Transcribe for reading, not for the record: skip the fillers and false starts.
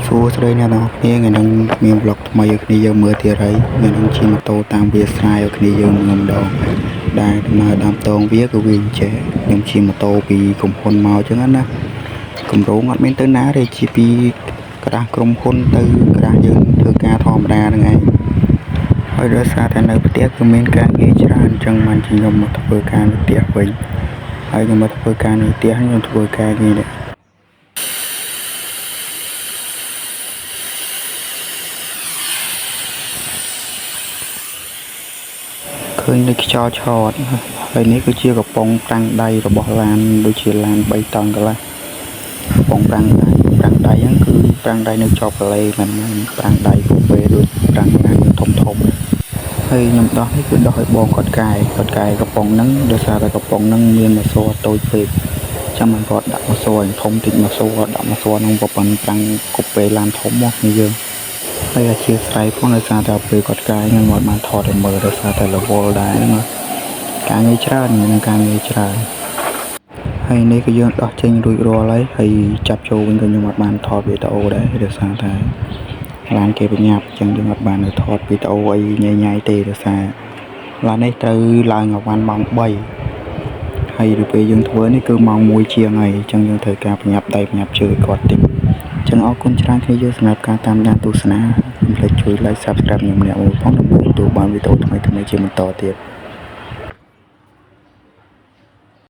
សួស្តីអ្នកទាំងអស់គ្នាថ្ងៃនេះមានប្លុកថ្មីឲ្យគ្នាយើងមើលទៀតហើយថ្ងៃនេះជិះម៉ូតូតាមវាលស្រែឲ្យគ្នាយើងមើលម្ដងដែលដំណើរដើមតងវាក៏វាអញ្ចេះខ្ញុំជិះម៉ូតូពីក្រុមហ៊ុនមកអញ្ចឹងណាគម្រោងអត់មានទៅណាទេជិះពីក្រាស់ក្រុមហ៊ុនទៅក្រាស់យើងធ្វើការធម្មតាហ្នឹងឯងហើយដោយសារតែនៅផ្ទះគឺមានការងារច្រើនអញ្ចឹងបានជិះខ្ញុំមកធ្វើការនៅផ្ទះវិញហើយខ្ញុំមកធ្វើការនៅផ្ទះខ្ញុំធ្វើការងារនេះឃើញនៅខ្យល់ឆោតហើយនេះគឺជាកំប៉ុងប្រាំងដៃរបស់ឡានដូចជាឡាន3តង់កន្លះកំប៉ុងប្រាំងដៃហ្នឹងគឺប្រាំងដៃនៅជាប់កលេមិនមែនប្រាំងដៃពុះពេលដូចប្រាំងឡានធំហើយខ្ញុំដោះនេះគឺដោះឲ្យបងគាត់កែកំប៉ុងហ្នឹងដោយសារតែកំប៉ុងហ្នឹងមានម៉ាសូតូចពេកចាំមិនគាត់ដាក់ម៉ាសូឲ្យធំតិចម៉ាសូដាក់ម៉ាសូហ្នឹងប្រហែលប្រាំងគប់ពេលឡានធំមកនេះយើងហើយអាជាស្រ័យផងដោយសារតែពេលគាត់កាយខ្ញុំអត់បានថតឲ្យមើលដោយសារតែរវល់ដែរហ្នឹងការងារច្រើននឹងការងារច្រើនហើយនេះគឺយើងដោះចេញរួចរាល់ហើយចាប់ចូលវិញក៏ខ្ញុំអត់បានថតវីដេអូដែរដោយសារតែឡានគេបញ្ញាប់អញ្ចឹងយើងអត់បានថតវីដេអូអីញ៉ៃទេដោយសារឡាននេះត្រូវឡើងអវ៉ាន់ម៉ោង3ហើយទៅពេលយើងធ្វើនេះគឺម៉ោង1ជាងហើយអញ្ចឹងយើងត្រូវការបញ្ញាប់ដៃបញ្ញាប់ជើងគាត់តិចចឹងអរគុណច្រើនគ្នាយើងសម្រាប់ការតាមដានទស្សនាកុំភ្លេចជួយ like Subscribe ខ្ញុំម្នាក់មួយផងដើម្បីទទួលបានវីដេអូថ្មីៗជាបន្តទៀត